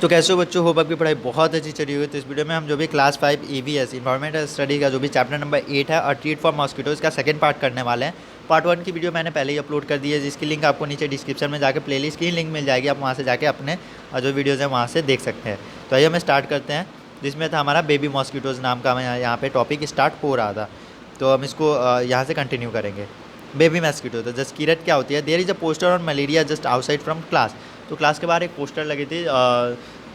तो कैसे हो बच्चों, होप आपकी पढ़ाई बहुत अच्छी चली हुई। तो इस वीडियो में हम जो भी क्लास 5 EVS इन्वायरमेंटल स्टडी का जो भी चैप्टर नंबर 8 है और ट्रीट फॉर मॉस्किटोज़ का सेकंड पार्ट करने वाले हैं। पार्ट 1 की वीडियो मैंने पहले ही अपलोड कर दी है, जिसकी लिंक आपको नीचे डिस्क्रिप्शन में जाकर प्लेलिस्ट की लिंक मिल जाएगी। आप वहाँ से जाके अपने जो वीडियोज़ हैं वहाँ से देख सकते हैं। तो आइए हम स्टार्ट करते हैं, जिसमें था हमारा बेबी मॉस्किटोज़ नाम का यहाँ पे टॉपिक स्टार्ट हो रहा था। तो हम इसको यहाँ से कंटिन्यू करेंगे। बेबी मॉस्किटो, तो जस्कीरत क्या होती है? There is a poster on malaria just outside from class. तो क्लास के बाहर एक पोस्टर लगी थी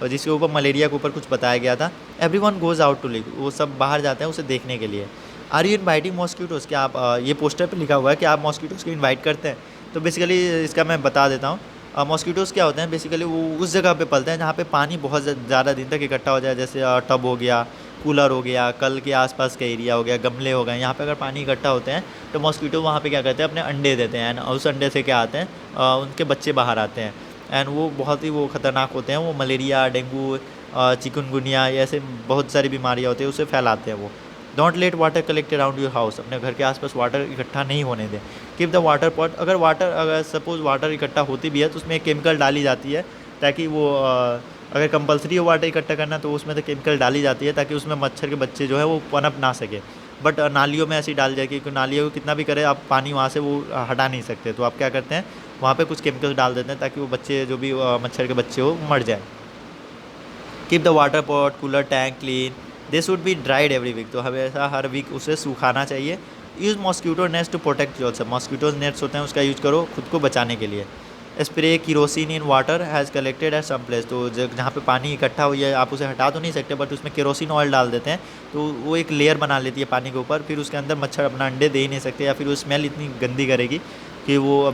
जिसके ऊपर मलेरिया के ऊपर कुछ बताया गया था। Every one goes out to live, वो सब बाहर जाते हैं उसे देखने के लिए। आर यू इन्वाइटिंग मॉस्किटोज़, क्या आप ये पोस्टर पे लिखा हुआ है कि आप मॉस्किटोज़ को इन्वाइट करते हैं? तो बेसिकली इसका मैं बता देता हूँ। मॉस्किटोज़ क्या होते हैं? बेसिकली वो उस जगह पे पलते हैं जहाँ पे पानी बहुत ज़्यादा दिन तक इकट्ठा हो जाए, जैसे टब हो गया, कूलर हो गया, कल के आसपास का एरिया हो गया, गमले हो गए। यहाँ पे अगर पानी इकट्ठा होते हैं तो मॉस्किटो वहाँ पे क्या करते हैं, अपने अंडे देते हैं। एंड उस अंडे से क्या आते हैं, उनके बच्चे बाहर आते हैं। एंड वो बहुत ही वो ख़तरनाक होते हैं। वो मलेरिया, डेंगू, चिकनगुनिया, ऐसे बहुत सारी बीमारियाँ होती है उसे फैलाते हैं वो। Don't let water collect around your house, अपने घर के आसपास वाटर इकट्ठा नहीं होने दें। कीप द वाटर पॉट, अगर सपोज़ वाटर इकट्ठा होती भी है तो उसमें एक केमिकल डाली जाती है ताकि वो अगर कंपलसरी हो वाटर इकट्ठा करना तो उसमें तो केमिकल डाली जाती है ताकि उसमें मच्छर के बच्चे जो है वो पनप ना सके। बट नालियों में ऐसी डाल जाए, क्योंकि नालियों को कितना भी करे आप पानी वहाँ से वो हटा नहीं सकते। तो आप क्या करते हैं, वहाँ पे कुछ केमिकल्स डाल देते हैं ताकि वो बच्चे जो भी मच्छर के बच्चे हो मर जाए। Keep the water pot, cooler, tank clean, they should be dried every week, तो हमेशा हर वीक उसे सुखाना चाहिए। Use mosquito nets to protect yourself, mosquitoes nets होते हैं उसका यूज करो खुद को बचाने के लिए। Spray kerosene in water has collected at some place, तो जहाँ पे पानी इकट्ठा हुई है आप उसे हटा तो नहीं सकते, बट उसमें केरोसिन ऑयल डाल देते हैं तो वो एक लेयर बना लेती है पानी के ऊपर। फिर उसके अंदर मच्छर अपना अंडे दे ही नहीं सकते, या फिर वो स्मेल इतनी गंदी करेगी कि वो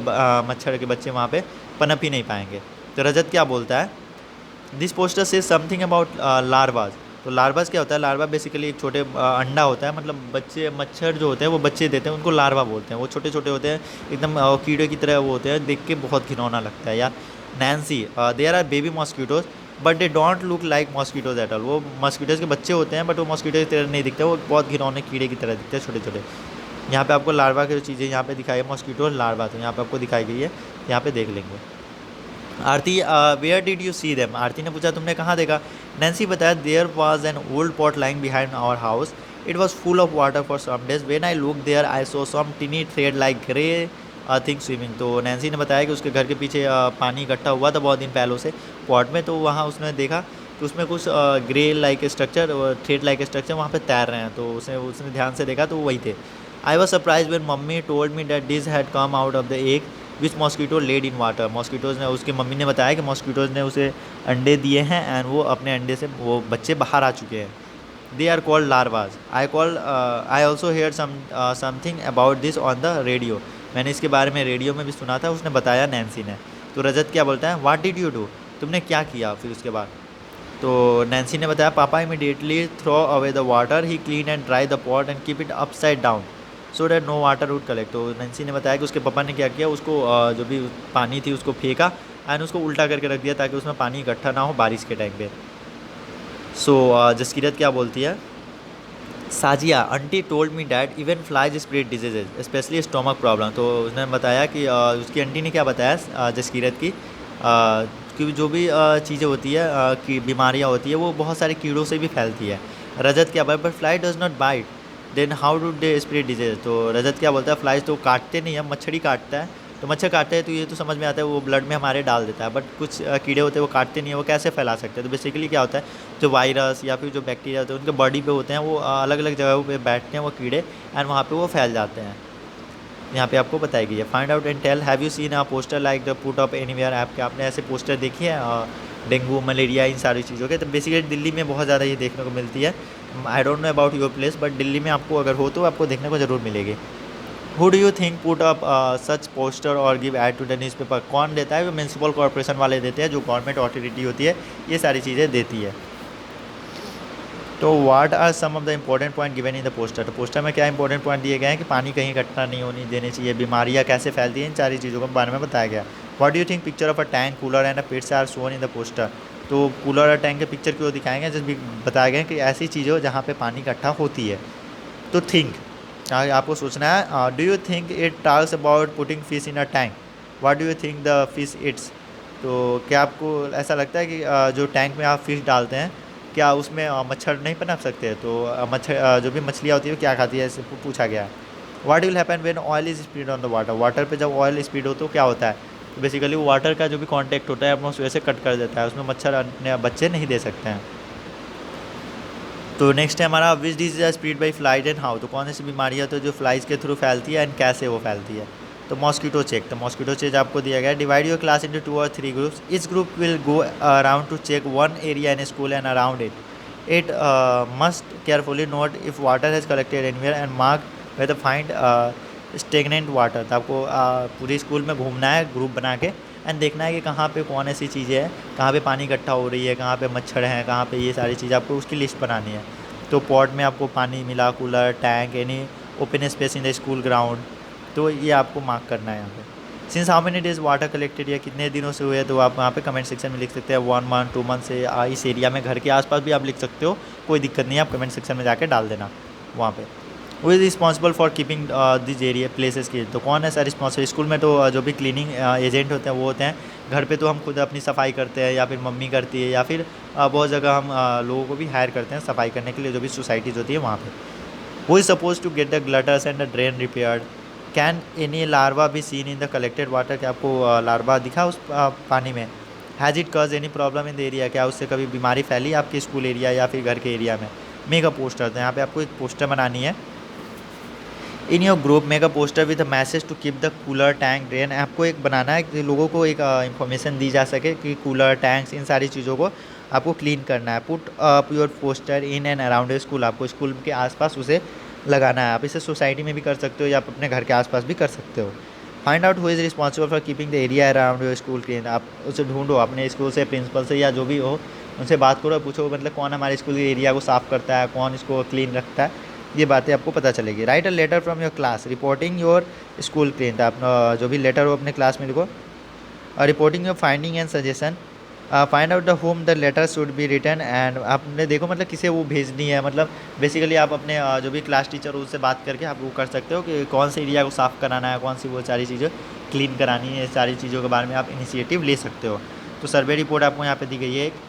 मच्छर के बच्चे वहाँ पे पनप ही नहीं पाएंगे। तो रजत क्या बोलता है? दिस पोस्टर से समथिंग अबाउट लार्वाज। तो लार्वाज क्या होता है? लार्वा बेसिकली एक छोटे अंडा होता है, मतलब बच्चे, मच्छर जो होते हैं वो बच्चे देते हैं, उनको लार्वा बोलते हैं। वो छोटे छोटे होते हैं, एकदम कीड़े की तरह वो होते हैं, देख के बहुत घिनौना लगता है यार। Nancy, there are baby mosquitoes but they don't look like mosquitoes at all. वो मॉस्किटोज के बच्चे होते हैं बट वो मॉस्किटो की तरह नहीं दिखते, वो बहुत घिनौने कीड़े की तरह दिखते हैं, छोटे छोटे। यहाँ पे आपको लार्वा की जो चीज़ें यहाँ पे दिखाई है, मॉस्किटो लार्वा, तो यहाँ पे आपको दिखाई गई है, यहाँ पे देख लेंगे। Aarti, where did you see them? Aarti ने पूछा तुमने कहाँ देखा? नैन्सी बताया, there was an old pot lying behind our house, it was full of water for some days, when I look there I saw some tiny thread like grey thing swimming. तो Nancy ने बताया कि उसके घर के पीछे पानी इकट्ठा हुआ था बहुत दिन पहले से पॉट में, तो वहाँ उसने देखा कि उसमें कुछ ग्रे लाइक स्ट्रक्चर और थ्रेड लाइक स्ट्रक्चर वहाँ पे तैर रहे हैं। तो उसने ध्यान से देखा तो वही थे। I was surprise when mummy told me that this had come out of the egg which mosquito laid in water. Mosquitoes ने, उसकी मम्मी ने बताया कि मॉस्किटोज़ ने उसे अंडे दिए हैं एंड वो अपने अंडे से वो बच्चे बाहर आ चुके हैं। They are called larvas. I also hear something about this on the radio, मैंने इसके बारे में रेडियो में भी सुना था, उसने बताया नैन्सी ने। तो रजत क्या बोलता है? वाट डिड यू डू, तुमने क्या किया फिर उसके बाद? तो नैन्सी ने बताया, papa immediately throw away the water, he clean and dry the pot and keep it upside down so that no water would collect. तो नैन्सी ने बताया कि उसके पापा ने क्या किया, उसको जो भी पानी थी उसको फेंका एंड उसको उल्टा करके रख दिया ताकि उसमें पानी इकट्ठा ना हो बारिश के टाइम पे। सो जसकीरत क्या बोलती है? Sajiya, aunty told me that even flies spread diseases specially stomach problem. तो उसने बताया कि उसकी आंटी ने क्या बताया जसकीरत की, कि जो भी चीज़ें होती है कि बीमारियाँ होती है वो बहुत सारे कीड़ों से भी फैलती है। रजत क्या बोलता है? But fly does not bite, then how do they spread disease. तो रजत क्या बोलता है? फ्लाइज तो काटते नहीं है, मच्छर ही काटता है। तो मच्छर काटते हैं तो ये तो समझ में आता है, वो ब्लड में हमारे डाल देता है, बट कुछ कीड़े होते हैं वो काटते नहीं है, वो कैसे फैला सकते हैं? तो बेसिकली क्या होता है, जो वायरस या फिर जो बैक्टीरिया होते हैं उनके बॉडी पे होते हैं, वो अलग अलग जगहों पे बैठते हैं वो कीड़े एंड वहाँ पे वो फैल जाते हैं। यहाँ पे आपको बताई गई है। Find out and tell, have you seen a poster like the put up anywhere ऐप के? आपने ऐसे पोस्टर देखी है डेंगू, मलेरिया, इन सारी चीज़ों के? तो बेसिकली दिल्ली में बहुत ज़्यादा ये देखने को मिलती है। I don't know about your place, but Delhi में आपको अगर हो तो आपको देखने को ज़रूर मिलेगी। Who do you think put up such poster और give ad to the newspaper? कौन देता है? वो म्यूनसिपल कॉर्पोरेशन वाले देते हैं, जो गवर्नमेंट अथॉरिटी होती है ये सारी चीज़ें देती है। तो what are some of the important point given in the poster? तो पोस्टर में क्या इंपॉर्टेंट पॉइंट दिए गए हैं कि पानी कहीं इकट्ठा नहीं होनी देनी चाहिए, बीमारियाँ कैसे फैलती हैं, इन सारी चीज़ों के बारे में बताया गया। What do you think picture of a tank, cooler and a pets are shown in the poster? तो कूलर और टैंक के पिक्चर क्यों दिखाएंगे? जस्ट भी बताया गया कि ऐसी चीज़ें हो जहाँ पे पानी इकट्ठा होती है। तो थिंक, आपको सोचना है। Do you think it talks about putting fish in a tank? What do you think the fish it's? तो क्या आपको ऐसा लगता है कि जो टैंक में आप फिश डालते हैं क्या उसमें मच्छर नहीं पनप सकते? तो मच्छर जो भी मछलियाँ होती है वो क्या खाती है, ऐसे पूछा गया है। What will happen when oil is speed on the water? Water पे जब ऑयल स्पीड हो तो क्या होता है? तो बेसिकली वाटर का जो भी कांटेक्ट होता है एटमॉस्फेयर से कट कर देता है, उसमें मच्छर अपने बच्चे नहीं दे सकते हैं। तो नेक्स्ट है हमारा which disease are spread by flies and how? तो कौन सी बीमारियाँ तो जो फ्लाइज के थ्रू फैलती है एंड कैसे वो फैलती है? तो मॉस्किटो चेक। तो मॉस्किटो चेक आपको दिया गया है। डिवाइड योर क्लास इंटू 2 और 3 groups. Each group will go around to check one area in school and around it must carefully note if water has collected anywhere and mark where the find stagnant water. तो आपको पूरे school में घूमना है group बना के and देखना है कि कहाँ पे कौन ऐसी चीज़ें हैं, कहाँ पे पानी इकट्ठा हो रही है, कहाँ पे मच्छर हैं, कहाँ पे ये सारी चीज़ें आपको उसकी लिस्ट बनानी है। तो पॉट में आपको पानी मिला, cooler, tank, any open space in the school ground, तो ये आपको मार्क करना है यहाँ पे। Since how many days water collected, या कितने दिनों से हुए, तो आप वहाँ पे कमेंट सेक्शन में लिख सकते हैं 1 मंथ 2 मंथ से। इस एरिया में घर के आसपास भी आप लिख सकते हो, कोई दिक्कत नहीं है, आप कमेंट सेक्शन में जाके डाल देना वहाँ पे। वो is responsible for keeping this area places की? तो कौन है सर रिस्पॉन्सिबल? स्कूल में तो जो भी क्लीनिंग एजेंट होते हैं वो होते हैं। घर पे तो हम खुद अपनी सफाई करते हैं या फिर मम्मी करती है, या फिर बहुत जगह हम लोगों को भी हायर करते हैं सफाई करने के लिए, जो भी सोसाइटीज़ होती है वहाँ पे। Who is suppose to get the gutters and the drain repaired? Can any larva भी seen in the collected water? क्या आपको लार्वा दिखा उस पानी में? Has it cause any problem in the area? क्या उससे कभी बीमारी फैली आपके स्कूल एरिया या फिर घर के एरिया में? Make a poster. तो यहाँ पे आपको एक पोस्टर बनानी है। In your group make a poster with a message to keep the cooler, tank, drain. आपको एक बनाना है कि लोगों को एक इन्फॉर्मेशन दी जा सके कि कूलर, टैंक्स, इन सारी चीज़ों को आपको क्लीन करना है। Put up your poster in and around school. आपको स्कूल के आसपास उसे लगाना है। आप इसे सोसाइटी में भी कर सकते हो या आप अपने घर के आसपास भी कर सकते हो। Find out who is responsible for keeping the area around your school clean. आप उसे ढूंढो अपने स्कूल से, प्रिंसिपल से या जो भी हो, उनसे बात करो, पूछो मतलब कौन हमारे स्कूल के एरिया को साफ़ करता है, कौन इसको क्लीन रखता है, ये बातें आपको पता चलेगी। Write a letter from your class reporting your school clean. तो आप जो भी लेटर हो अपने क्लास में लिखो। Reporting your finding and suggestion. Find out the home the letter should be return. And आपने देखो मतलब किसे वो भेजनी है, मतलब बेसिकली आप अपने जो भी क्लास टीचर हो उससे बात करके आप वो कर सकते हो कि कौन से एरिया को साफ़ कराना है, कौन सी वो सारी चीज़ें क्लीन करानी है, सारी चीज़ों के बारे में आप इनिशिएटिव ले सकते हो। तो सर्वे रिपोर्ट आपको यहाँ पे दी गई है एक।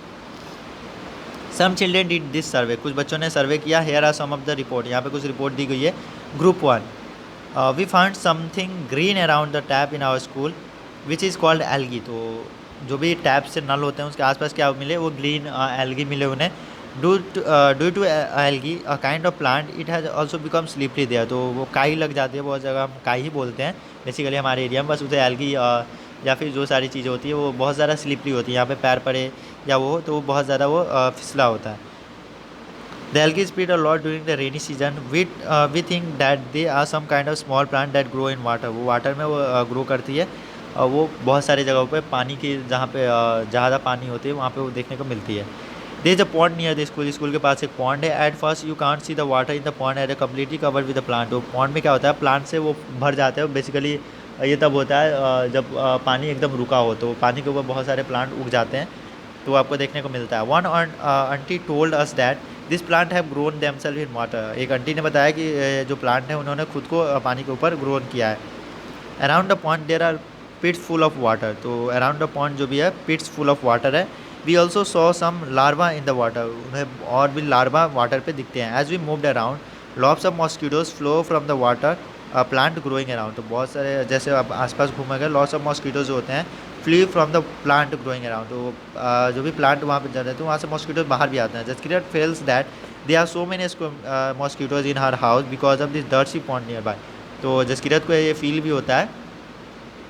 Some children did this survey. कुछ बच्चों ने सर्वे किया। Here are some of the report. यहाँ पे कुछ रिपोर्ट दी गई है। Group 1, we found something green around the tap in our school which is called algae. तो जो भी टैप से नल होते हैं उसके आसपास क्या मिले, वो ग्रीन एल्गी मिले उन्हें। Due to algae a kind of plant it has also become slippery there. तो वो काई लग जाती है, बहुत जगह हम काई ही बोलते हैं बेसिकली हमारे एरिया में, बस उसे एल्गी या फिर जो सारी चीज़ें होती है वो बहुत ज़्यादा स्लिपरी होती है। यहाँ पे पैर पड़े या वो तो वो बहुत ज़्यादा वो फिसला होता है। The algae spread a lot during the rainy season. We think that they are some kind of small plant that grow in water. वो वाटर में वो ग्रो करती है और वो बहुत सारी जगहों पे पानी की जहाँ पे ज़्यादा पानी होती है वहाँ पे वो देखने को मिलती है। There is a pond near the school. School के पास एक पॉन्ड है। At first you can't see the water in the pond at completely covered with the plant. वो पॉन्ड में क्या होता है, प्लांट से वो भर जाते हैं बेसिकली। ये तब होता है जब पानी एकदम रुका हो, तो पानी के ऊपर बहुत सारे प्लांट उग जाते हैं, तो आपको देखने को मिलता है। One aunty told us that this plant have grown themselves in water. एक आंटी ने बताया कि जो प्लांट है उन्होंने खुद को पानी के ऊपर ग्रोन किया है। Around the pond there are pits full of water. तो अराउंड द पॉन्ड जो भी है पिट्स फुल ऑफ वाटर है। We also saw some larva in the water. उन्हें और भी लार्वा वाटर पे दिखते हैं। As we moved around lots of mosquitoes flow from the water plant growing around. तो बहुत सारे जैसे आप आसपास घूमेंगे लॉट्स ऑफ मॉस्किटोज होते हैं flee from the plant growing around. तो जो भी प्लांट वहाँ पे जा रहे हैं तो वहाँ से मॉस्किटोज बाहर भी आते हैं। Jaskirat feels that they are so many mosquitoes in her house because of this dirty pond nearby. तो जसकिरत को ये फील भी होता है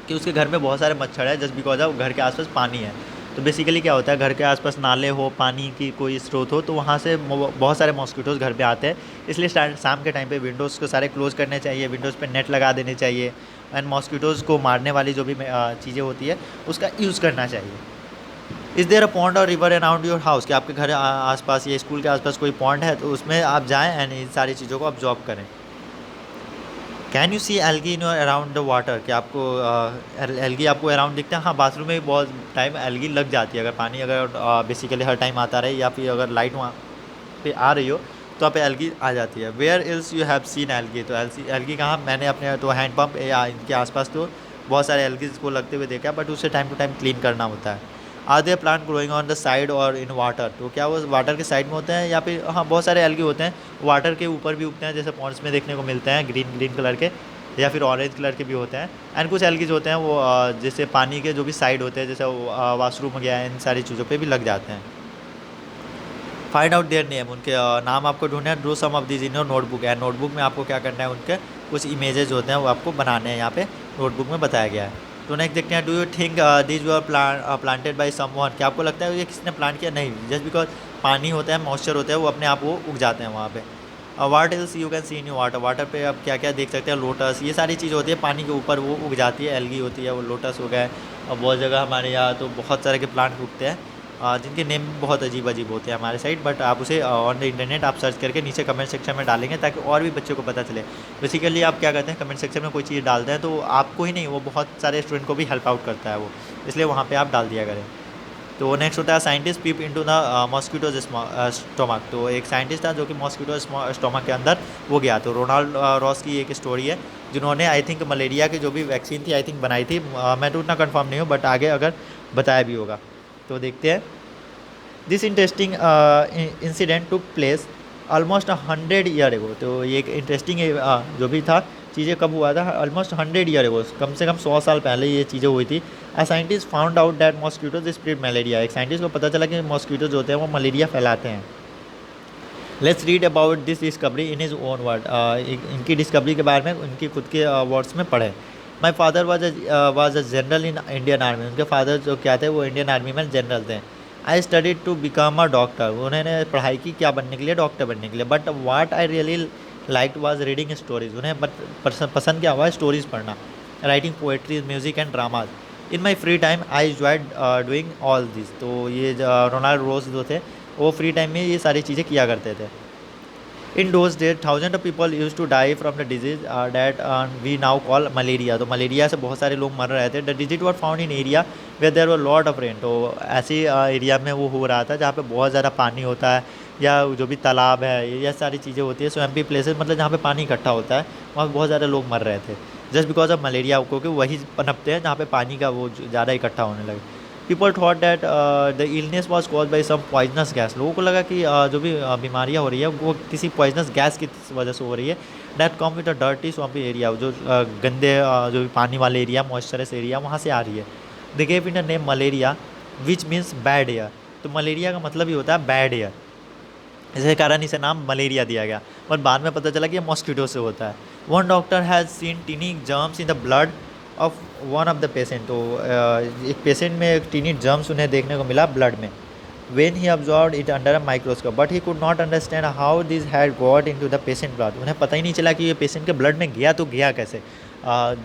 कि उसके घर में बहुत सारे मच्छर है जस्ट बिकॉज ऑफ घर के आसपास पानी है। तो बेसिकली क्या होता है, घर के आसपास नाले हो, पानी की कोई स्रोत हो, तो वहाँ से बहुत सारे मॉस्किटोज़ घर पे आते हैं। इसलिए शाम के टाइम पे विंडोज़ को सारे क्लोज़ करने चाहिए, विंडोज़ पे नेट लगा देने चाहिए एंड मॉस्किटोज़ को मारने वाली जो भी चीज़ें होती है उसका यूज़ करना चाहिए। इज़ देयर अ पॉन्ड और रिवर अराउंड योर हाउस। कि आपके घर आसपास या स्कूल के आसपास कोई पॉन्ड है तो उसमें आप जाएँ एंड इन सारी चीज़ों को ऑब्जॉर्व करें। Can you see algae in around the water. कि आपको एल्गी आपको अराउंड दिखता है? हाँ, बाथरूम में भी बहुत टाइम एल्गी लग जाती है। अगर पानी अगर बेसिकली हर टाइम आता रहे या फिर अगर लाइट वहाँ पे आ रही हो तो आप एल्गी आ जाती है। Where else you have seen algae. तो एल्गी कहाँ? मैंने अपने तो हैंड पंप या इनके आसपास तो बहुत सारे एल्गीज को लगते हुए देखा, बट उसे टाइम टू टाइम क्लीन करना होता है। Are there plant growing on the side or in water, तो क्या वो वाटर के साइड में होते हैं या फिर हाँ बहुत सारे एल्गी होते हैं वाटर के ऊपर भी उगते हैं, जैसे पॉन्ड्स में देखने को मिलते हैं ग्रीन ग्रीन कलर के, या फिर ऑरेंज कलर के भी होते हैं। एंड कुछ एल्गीज होते हैं वो जैसे पानी के जो भी साइड होते हैं, जैसे वाशरूम वगैरह, इन सारी चीज़ों पे भी लग जाते हैं। फाइंड आउट देयर नेम, उनके नाम आपको ढूंढना है। Draw some of this in your notebook, and notebook में आपको क्या करना है, उनके कुछ इमेजेस होते हैं वो आपको बनाने हैं, यहाँ पे नोटबुक में बताया गया है। तो नेक्स्ट देखते हैं, do you think this your planted by someone, क्या आपको लगता है ये किसने प्लांट किया? नहीं, जस्ट बिकॉज पानी होता है, मॉइस्चर होता है, वो अपने आप वो उग जाते हैं वहाँ पे। वाट else you can see in water, water पे आप क्या क्या देख सकते हैं? लोटस, ये सारी चीज़ होती है पानी के ऊपर वो उग जाती है, एल्गी होती है, वो लोटस हो गया। और बहुत जगह हमारे यहाँ तो बहुत सारे के प्लांट उगते हैं जिनके नेम बहुत अजीब अजीब होते हैं हमारे साइड, बट आप उसे ऑन द इंटरनेट आप सर्च करके नीचे कमेंट सेक्शन में डालेंगे ताकि और भी बच्चों को पता चले। बेसिकली आप क्या करते हैं, कमेंट सेक्शन में कोई चीज़ डालते हैं तो आपको ही नहीं, वो बहुत सारे स्टूडेंट को भी हेल्प आउट करता है वो, इसलिए वहाँ पर आप डाल दिया करें। तो नेक्स्ट होता है, scientist peep into the mosquito's stomach, तो एक साइंटिस्ट था जो कि मॉस्किटो स्टोमक के अंदर वो गया। तो रोनाल्ड रॉस की एक स्टोरी है, जिन्होंने आई थिंक मलेरिया की जो भी वैक्सीन थी आई थिंक बनाई थी, मैं तो उतना कंफर्म नहीं हूँ, बट आगे अगर बताया भी होगा तो देखते हैं। This interesting incident took place almost 100 year ago, तो ये एक इंटरेस्टिंग जो भी था चीज़ें कब हुआ था, ऑलमोस्ट 100 ईयर एगो, कम से कम 100 साल पहले ये चीज़ें हुई थी। A scientist found out that mosquitoes spread malaria, एक साइंटिस्ट को पता चला कि मॉस्किटोज होते हैं वो मलेरिया फैलाते हैं। Let's read about this discovery in his own word, इनकी डिस्कवरी के बारे में उनकी खुद के वर्ड्स में पढ़े। My father was a general in Indian army, उनके फादर जो क्या थे वो इंडियन आर्मी में जनरल थे। I studied to become a doctor, उन्होंने पढ़ाई की क्या बनने के लिए, डॉक्टर बनने के लिए। But what I really like was reading stories, उन्हें पसंद क्या हुआ, स्टोरीज पढ़ना, writing poetries, music and dramas. In my free time I enjoyed doing all this, तो ये रोनाल्ड रोज जो थे वो फ्री टाइम में ये सारी चीज़ें किया करते थे। In those days thousand of people used to die from the disease that we now call malaria, तो मलेरिया से बहुत सारे लोग मर रहे थे। The disease were found in area where there were lot of rain, तो ऐसी एरिया में वो हो रहा था जहाँ पे बहुत ज़्यादा पानी होता है, या जो भी तालाब है, ये सारी चीज़ें होती है, स्वैम्पी प्लेसेस, मतलब जहाँ पे पानी इकट्ठा होता है, वहाँ बहुत ज़्यादा लोग मर रहे थे जस्ट बिकॉज ऑफ मलेरिया, क्योंकि वही पनपते हैं जहाँ पे पानी का वो ज़्यादा इकट्ठा होने लगे। People thought that the illness was cause by some poisonous gas, लोगों को लगा कि जो भी बीमारियाँ हो रही है वो किसी पॉइजनस गैस की वजह से हो रही है। That come with the dirty swampy area, जो गंदे जो भी पानी वाले एरिया, मॉइस्चरस एरिया, वहाँ से आ रही है। They gave in the name malaria which means bad air, तो मलेरिया का मतलब ही होता है बैड एयर, इसके कारण इसे नाम मलेरिया दिया गया। पर बाद में पता चला कि ये मॉस्किटो से होता है। One doctor has seen tiny germs in the blood of one of the patient, तो एक पेशेंट में एक टीनी जर्म्स उन्हें देखने को मिला ब्लड में। When he observe it under a microscope but he could not understand how this had got into the patient blood, उन्हें पता ही नहीं चला कि ये पेशेंट के ब्लड में गया तो गया कैसे।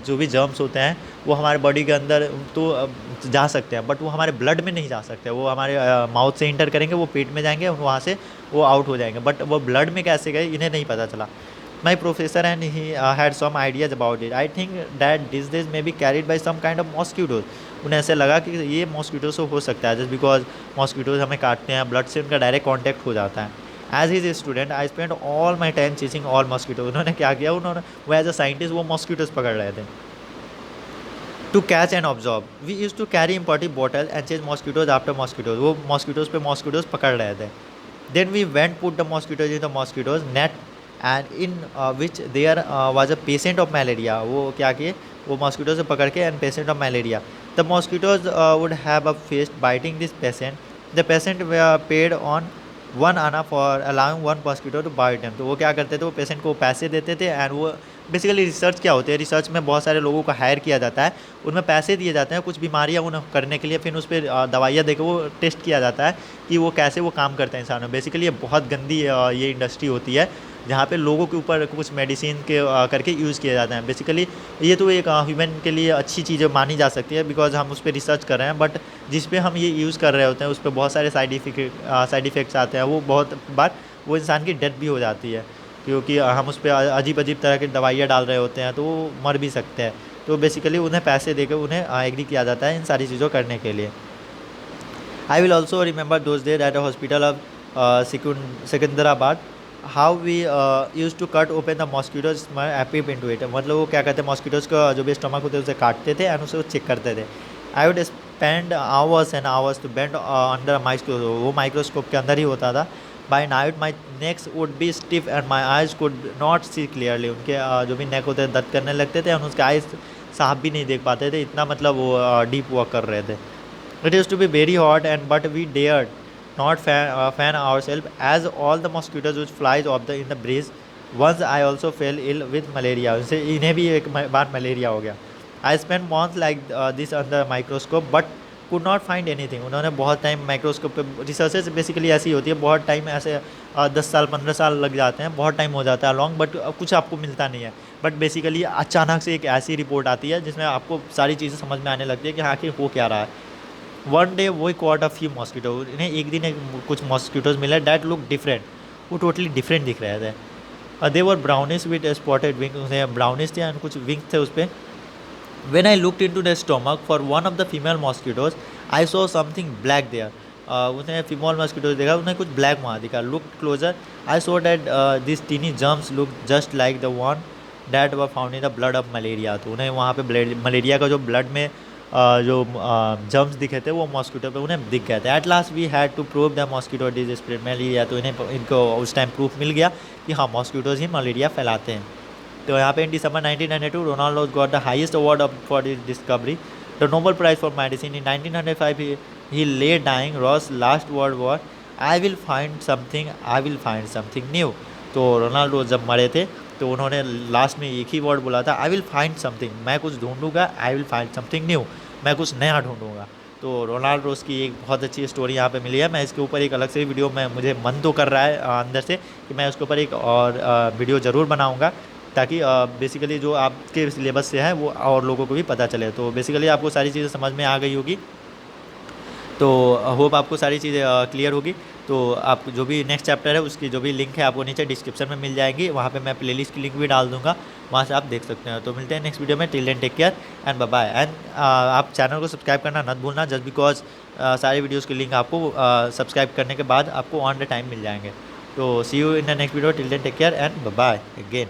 जो भी जर्म्स होते हैं वो हमारे बॉडी के अंदर तो जा सकते हैं, बट वो हमारे ब्लड में नहीं जा सकते, वो हमारे माउथ से इंटर करेंगे, वो पेट में जाएंगे, वहाँ से वो आउट हो जाएंगे, बट वो ब्लड में कैसे गए इन्हें नहीं पता चला। My professor and he had some ideas about it, I think that disease may be carried by some kind of mosquitoes, उन्हें ऐसे लगा कि ये मॉस्किटो से हो सकता है, जस्ट बिकॉज मॉस्किटोज हमें काटते हैं, ब्लड से उनका डायरेक्ट कॉन्टैक्ट हो जाता है। As is student I spend all my time chasing all mosquito, उन्होंने क्या किया, उन्होंने वो एज अ साइंटिस्ट वो मॉस्किटोज पकड़ रहे थे। To catch and observe we use to carry important bottle and chase mosquitoes after mosquitoes, वो मॉस्किटोज पे मॉस्किटोज पकड़ रहे थे। Then we went put the mosquitoes in the mosquitoes net and in which there was a patient of malaria, वो क्या किए, वो mosquito से पकड़ के and patient of malaria. The mosquitoes would have a feast biting this patient, the patient paid on 1 anna for allowing 1 mosquito to bite him, तो वो क्या करते थे, वो पेशेंट को पैसे देते थे। एंड वो बेसिकली रिसर्च क्या होती है, रिसर्च में बहुत सारे लोगों को हायर किया जाता है, उनमें पैसे दिए जाते हैं कुछ बीमारियां उन्हें करने के लिए, फिर उस पर दवाइयाँ देकर वो टेस्ट किया जाता है कि वो कैसे वो काम करते हैं इंसानों में। बेसिकली ये बहुत गंदी ये इंडस्ट्री होती है जहाँ पे लोगों के ऊपर कुछ मेडिसिन के करके यूज़ किए जाते हैं। बेसिकली ये तो एक ह्यूमन के लिए अच्छी चीज़ मानी जा सकती है बिकॉज हम उस पर रिसर्च कर रहे हैं, बट जिस पे हम ये यूज़ कर रहे होते हैं उस पर बहुत सारे साइड इफ़ेक्ट्स आते हैं, वो बहुत बार वो इंसान की डेथ भी हो जाती है क्योंकि हम उस पर अजीब अजीब तरह की दवाइयाँ डाल रहे होते हैं, तो वो मर भी सकते हैं। तो बेसिकली उन्हें पैसे देकर उन्हें एग्री किया जाता है इन सारी चीज़ों करने के लिए। I will also remember those days at a hospital of Secunderabad how we use to cut open the mosquitoes एपिप इनटू इट, मतलब वो क्या करते हैं मॉस्किटोज का जो भी स्टमक होते हैं उसे काटते थे एंड उसे चेक करते थे। I would spend hours and hours to bend under microscope, वो माइक्रोस्कोप के अंदर ही होता था। By night my neck would be stiff and my eyes could not see clearly, उनके जो भी नेक होते हैं दर्द करने लगते थे और उसके आइज साफ भी नहीं देख पाते थे, इतना मतलब वो डीप वॉक कर रहे थे। It use to be very hot and but we dared not fan ourselves as all the mosquitoes which flies off the in the breeze. Once I also fell ill with malaria, उनसे इन्हें भी एक बार malaria हो गया। I spent months like this under microscope but could not find anything, उन्होंने बहुत time microscope पे, researches basically ऐसी होती है, बहुत टाइम ऐसे 10 साल 15 साल लग जाते हैं, बहुत टाइम हो जाता है लॉन्ग, बट कुछ आपको मिलता नहीं है। बट बेसिकली अचानक से एक ऐसी रिपोर्ट आती है जिसमें आपको सारी चीज़ें समझ में आने लगती है कि हाँ आखिर हो क्या रहा है। वन डे वो कॉट अ फ्यू मॉस्किटो, इन्हें एक दिन कुछ मॉस्किटोज मिले डैट लुक डिफरेंट, वो टोटली डिफरेंट दिख रहे थे। They were brownish with spotted wing, उन्हें ब्राउनिश थे एंड कुछ विंग्स थे उस पर। When I looked into the stomach for one of the female mosquitoes I saw something black there, उसने फीमेल मॉस्किटोज देखा, उन्हें कुछ ब्लैक वहाँ दिखा। Look closure I saw that this tiny germs look just like the one that were found in the blood of malaria, तो उन्हें वहाँ पे मलेरिया का जो ब्लड में जो जर्म्स दिखे थे वो मॉस्किटो पे उन्हें दिख गए थे। At last we had to prove the mosquito does spread malaria, तो इनको उस टाइम प्रूफ मिल गया कि हाँ मॉस्किटोज ही मलेरिया फैलाते हैं। तो यहाँ पे in December 1992 Ronaldo got the highest award for this discovery, the Nobel prize for medicine. In 1905 he lay dying Ross last words were, I will find something new. तो Ronaldo जब मरे थे तो उन्होंने लास्ट में एक ही वर्ड बोला था, आई विल फाइंड समथिंग, मैं कुछ ढूंढूंगा, I will find something new, मैं कुछ नया ढूंढूंगा। तो रोनाल्ड रोज की एक बहुत अच्छी स्टोरी यहाँ पे मिली है। मैं इसके ऊपर एक अलग से वीडियो में मुझे मन तो कर रहा है अंदर से कि मैं उसके ऊपर एक और वीडियो ज़रूर बनाऊँगा, ताकि बेसिकली जो आपके सिलेबस से है वो और लोगों को भी पता चले। तो बेसिकली आपको सारी चीज़ें समझ में आ गई होगी, तो होप आपको सारी चीज़ें क्लियर होगी। तो आप जो भी नेक्स्ट चैप्टर है उसकी जो भी लिंक है आपको नीचे डिस्क्रिप्शन में मिल जाएगी, वहाँ पे मैं प्लेलिस्ट की लिंक भी डाल दूँगा, वहाँ से आप देख सकते हैं। तो मिलते हैं नेक्स्ट वीडियो में, till then take care and bye bye. And आप चैनल को सब्सक्राइब करना मत भूलना, जस्ट बिकॉज सारी वीडियोज़ की लिंक आपको सब्सक्राइब करने के बाद आपको ऑन द टाइम मिल जाएंगे। तो see you in the next video, till then take care and bye bye again.